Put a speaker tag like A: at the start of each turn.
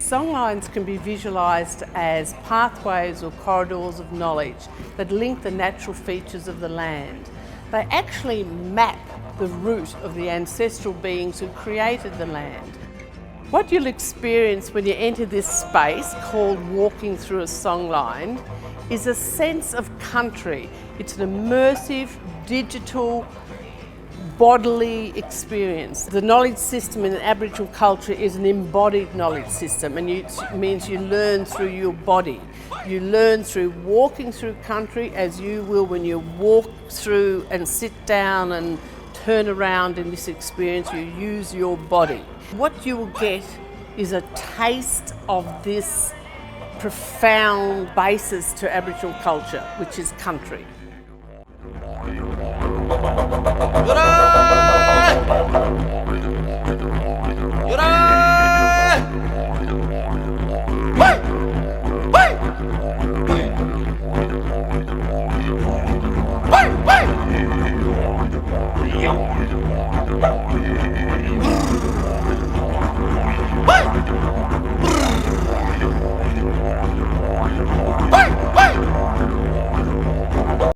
A: Songlines can be visualised as pathways or corridors of knowledge that link the natural features of the land. They actually map the route of the ancestral beings who created the land. What you'll experience when you enter this space, called walking through a songline, is a sense of country. It's an immersive, digital, bodily experience. The knowledge system in an Aboriginal culture is an embodied knowledge system, and it means you learn through your body. You learn through walking through country, as you will when you walk through and sit down and turn around in this experience. You use your body. What you will get is a taste of this profound basis to Aboriginal culture, which is country.